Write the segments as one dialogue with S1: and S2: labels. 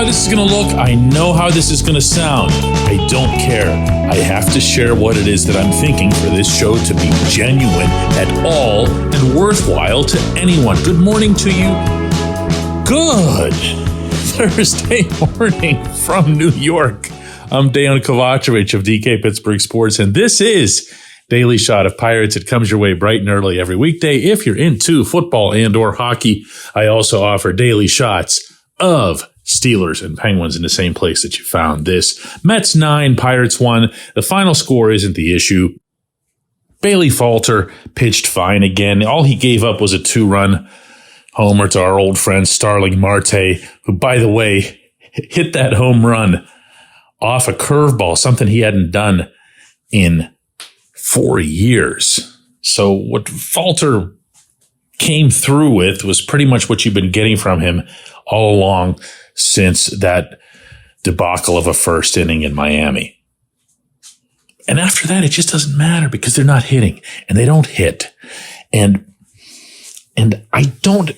S1: how this is going to look. I know how this is going to sound. I don't care. I have to share what it is that I'm thinking for this show to be genuine at all and worthwhile to anyone. Good morning to you. Good Thursday morning from New York. I'm Dejan Kovacevic of DK Pittsburgh Sports, and this is Daily Shot of Pirates. It comes your way bright and early every weekday. If you're into football and or hockey, I also offer daily shots of Steelers and Penguins in the same place that you found this. Mets 9, Pirates 1. The final score isn't the issue. Bailey Falter pitched fine again. All he gave up was a 2-run homer to our old friend Starling Marte, who, by the way, hit that home run off a curveball, something he hadn't done in 4 years. So what Falter came through with was pretty much what you've been getting from him all along since that debacle of a first inning in Miami. And after that, it just doesn't matter because they're not hitting and they don't hit. And I don't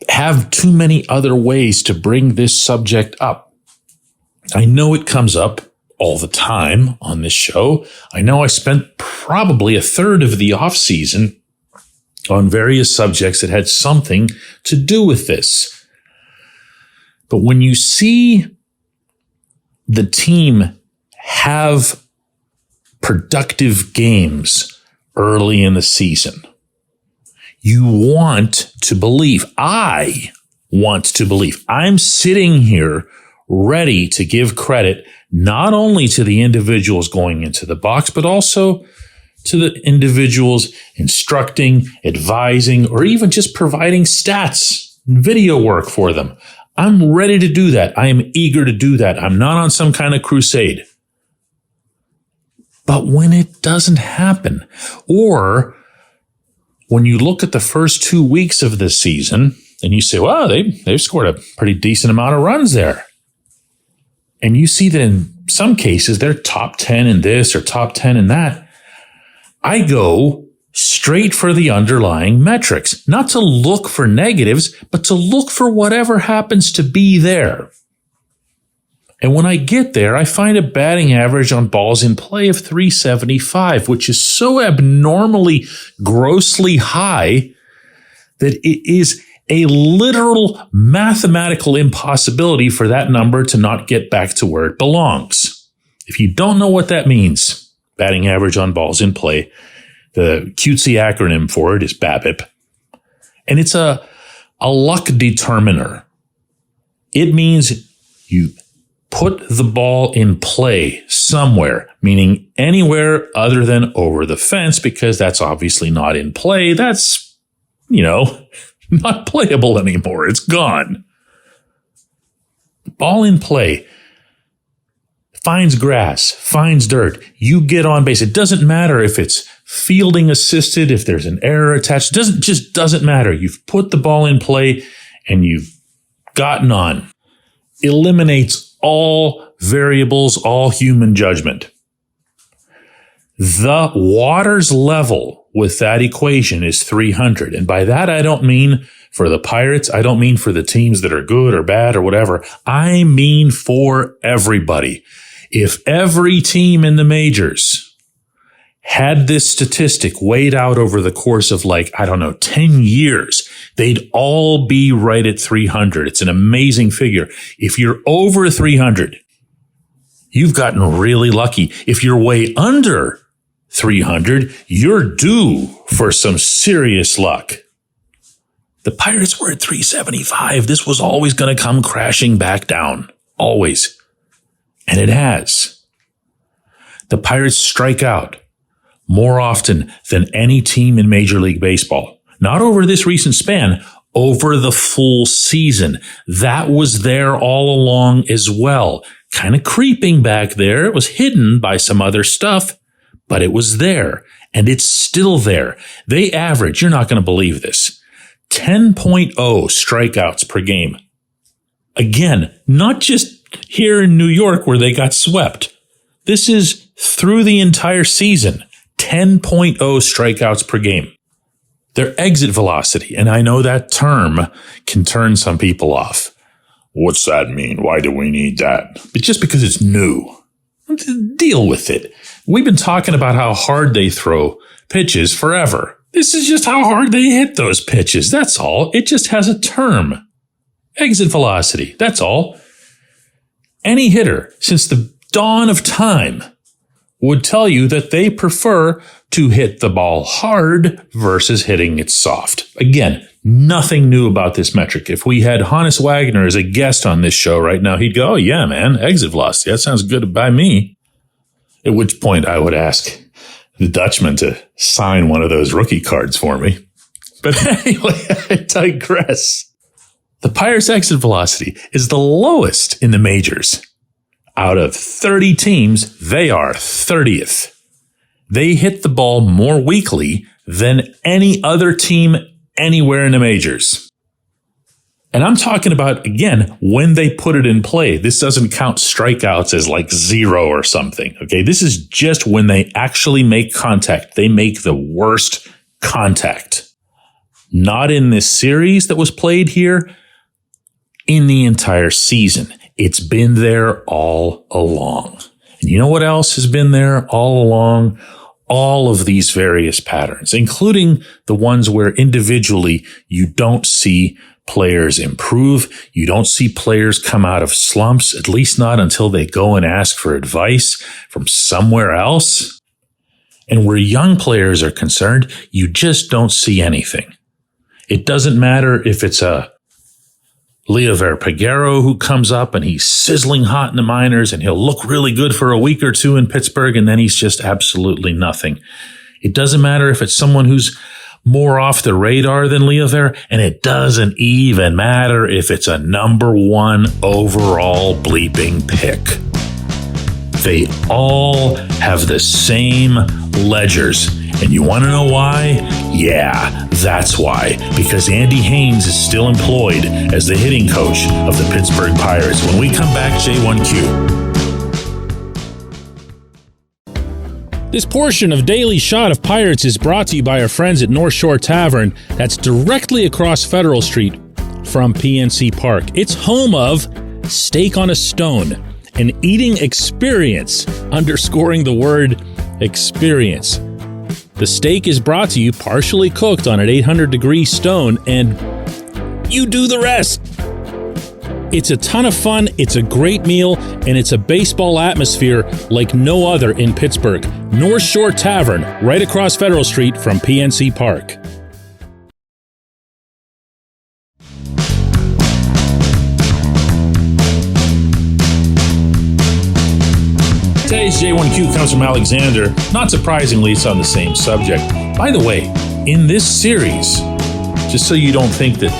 S1: have too many other ways to bring this subject up. I know it comes up all the time on this show. I know I spent probably a third of the off season on various subjects that had something to do with this. But when you see the team have productive games early in the season, you want to believe. I want to believe. I'm sitting here ready to give credit not only to the individuals going into the box, but also to the individuals instructing, advising, or even just providing stats and video work for them. I'm ready to do that. I am eager to do that. I'm not on some kind of crusade. But when it doesn't happen, or when you look at the first 2 weeks of this season and you say, well, they've scored a pretty decent amount of runs there. And you see that in some cases they're top 10 in this or top 10 in that. I go straight for the underlying metrics, not to look for negatives, but to look for whatever happens to be there. And when I get there, I find a batting average on balls in play of 375, which is so abnormally, grossly high that it is a literal mathematical impossibility for that number to not get back to where it belongs. If you don't know what that means, batting average on balls in play, the cutesy acronym for it is BABIP. And it's a luck determiner. It means you put the ball in play somewhere, meaning anywhere other than over the fence, because that's obviously not in play. That's, not playable anymore. It's gone. Ball in play finds grass, finds dirt. You get on base. It doesn't matter if it's fielding assisted, if there's an error attached. It just doesn't matter. You've put the ball in play and you've gotten on. Eliminates all variables, all human judgment. The water's level with that equation is 300. And by that, I don't mean for the Pirates. I don't mean for the teams that are good or bad or whatever. I mean for everybody. If every team in the majors had this statistic weighed out over the course of 10 years, they'd all be right at 300. It's an amazing figure. If you're over 300, you've gotten really lucky. If you're way under 300, you're due for some serious luck. The Pirates were at 375. This was always going to come crashing back down. Always. And it has. The Pirates strike out more often than any team in Major League Baseball. Not over this recent span, over the full season. That was there all along as well. Kind of creeping back there. It was hidden by some other stuff, but it was there. And it's still there. They average, you're not going to believe this, 10.0 strikeouts per game. Again, not just here in New York where they got swept. This is through the entire season, 10.0 strikeouts per game. Their exit velocity, and I know that term can turn some people off, What's that mean? Why do we need that? But just because it's new. Deal with it. We've been talking about how hard they throw pitches forever. This is just how hard they hit those pitches. That's all. It just has a term. Exit velocity. That's all. Any hitter since the dawn of time would tell you that they prefer to hit the ball hard versus hitting it soft. Again, nothing new about this metric. If we had Hannes Wagner as a guest on this show right now, he'd go, oh yeah, man, exit velocity. That sounds good by me. At which point I would ask the Dutchman to sign one of those rookie cards for me. But anyway, I digress. The Pirates' exit velocity is the lowest in the majors. Out of 30 teams, they are 30th. They hit the ball more weakly than any other team anywhere in the majors. And I'm talking about, again, when they put it in play. This doesn't count strikeouts as like 0 or something. Okay, this is just when they actually make contact. They make the worst contact. Not in this series that was played here, in the entire season. It's been there all along. And you know what else has been there all along? All of these various patterns, including the ones where individually you don't see players improve. You don't see players come out of slumps, at least not until they go and ask for advice from somewhere else. And where young players are concerned, you just don't see anything. It doesn't matter if it's a Leover Peguero who comes up and he's sizzling hot in the minors and he'll look really good for a week or two in Pittsburgh and then he's just absolutely nothing. It doesn't matter if it's someone who's more off the radar than Leover, and it doesn't even matter if it's a number 1 overall bleeping pick. They all have the same ledgers. And you want to know why? Yeah, that's why. Because Andy Haynes is still employed as the hitting coach of the Pittsburgh Pirates. When we come back, J1Q.
S2: This portion of Daily Shot of Pirates is brought to you by our friends at North Shore Tavern. That's directly across Federal Street from PNC Park. It's home of Steak on a Stone, an eating experience, underscoring the word experience. The steak is brought to you partially cooked on an 800-degree stone, and you do the rest. It's a ton of fun, it's a great meal, and it's a baseball atmosphere like no other in Pittsburgh. North Shore Tavern, right across Federal Street from PNC Park.
S1: Today's J1Q comes from Alexander. Not surprisingly, it's on the same subject. By the way, in this series, just so you don't think that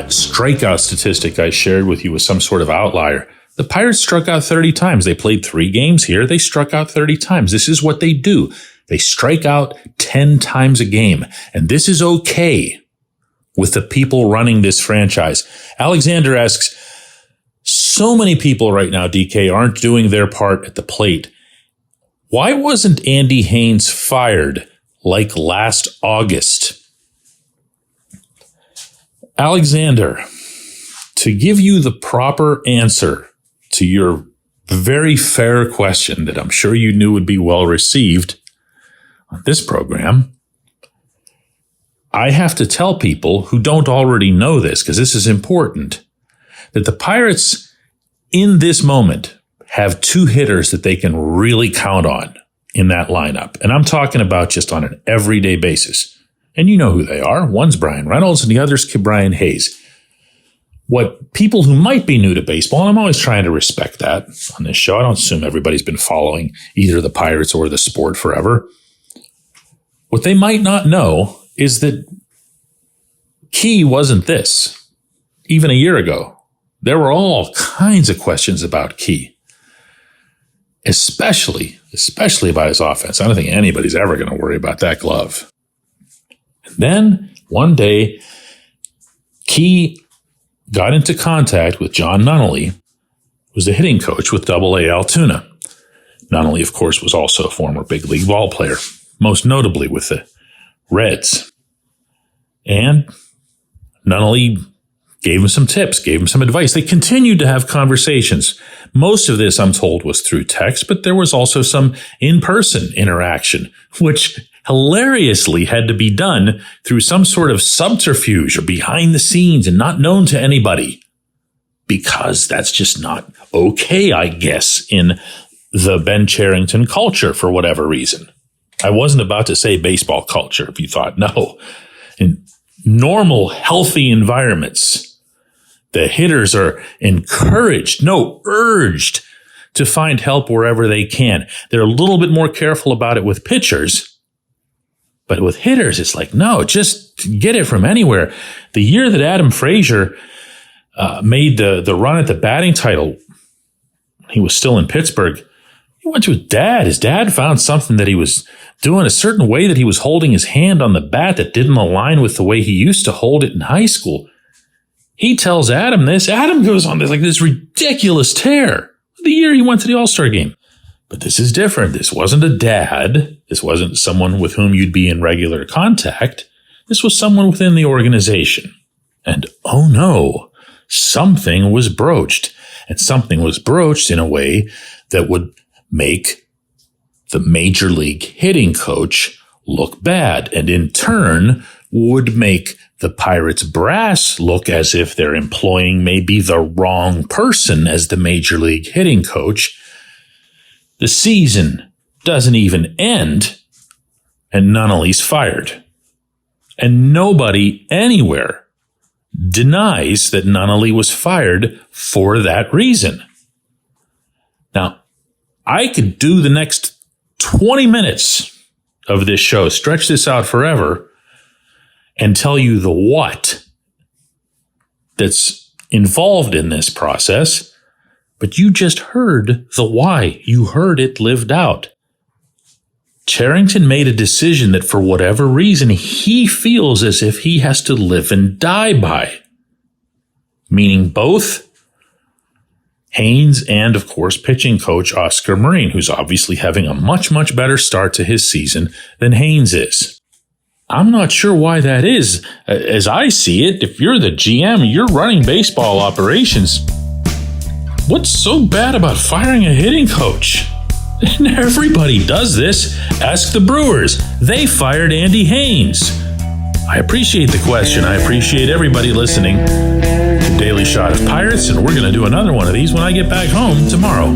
S1: strikeout statistic I shared with you was some sort of outlier, the Pirates struck out 30 times. They played 3 games here. They struck out 30 times. This is what they do. They strike out 10 times a game. And this is okay with the people running this franchise. Alexander asks, so many people right now, DK, aren't doing their part at the plate. Why wasn't Andy Haynes fired like last August? Alexander, to give you the proper answer to your very fair question that I'm sure you knew would be well received on this program, I have to tell people who don't already know this, because this is important, that the Pirates in this moment have 2 hitters that they can really count on in that lineup. And I'm talking about just on an everyday basis. And you know who they are. One's Brian Reynolds and the other's Brian Hayes. What people who might be new to baseball, and I'm always trying to respect that on this show. I don't assume everybody's been following either the Pirates or the sport forever. What they might not know is that Key wasn't this. Even a year ago, there were all kinds of questions about Key, especially about his offense. I don't think anybody's ever going to worry about that glove. And then one day, Key got into contact with John Nunnally, who was the hitting coach with AA Altoona. Nunnally, of course, was also a former big league ball player, most notably with the Reds. And Nunnally gave him some tips, gave him some advice. They continued to have conversations. Most of this, I'm told, was through text, but there was also some in-person interaction, which hilariously had to be done through some sort of subterfuge or behind the scenes and not known to anybody. Because that's just not okay, I guess, in the Ben Cherington culture for whatever reason. I wasn't about to say baseball culture, if you thought. No. In normal, healthy environments, the hitters are encouraged, no, urged to find help wherever they can. They're a little bit more careful about it with pitchers. But with hitters, it's like, no, just get it from anywhere. The year that Adam Frazier made the run at the batting title, he was still in Pittsburgh. He went to his dad. His dad found something that he was doing a certain way, that he was holding his hand on the bat that didn't align with the way he used to hold it in high school. He tells Adam this. Adam goes on this ridiculous tear the year he went to the All-Star game. But this is different. This wasn't a dad. This wasn't someone with whom you'd be in regular contact. This was someone within the organization. And oh no, something was broached. And something was broached in a way that would make the major league hitting coach look bad, and in turn would make the Pirates brass look as if they're employing maybe the wrong person as the major league hitting coach. The season doesn't even end, and Nunnally's fired. And nobody anywhere denies that Nunnally was fired for that reason. Now, I could do the next 20 minutes of this show, stretch this out forever, and tell you the what that's involved in this process, but you just heard the why. You heard it lived out. Cherington made a decision that for whatever reason he feels as if he has to live and die by, meaning both Haynes and, of course, pitching coach Oscar Marin, who's obviously having a much, much better start to his season than Haynes is. I'm not sure why that is. As I see it, if you're the GM, you're running baseball operations, what's so bad about firing a hitting coach? Everybody does this. Ask the Brewers. They fired Andy Haynes. I appreciate the question. I appreciate everybody listening. Daily Shot of Pirates, and we're going to do another one of these when I get back home tomorrow.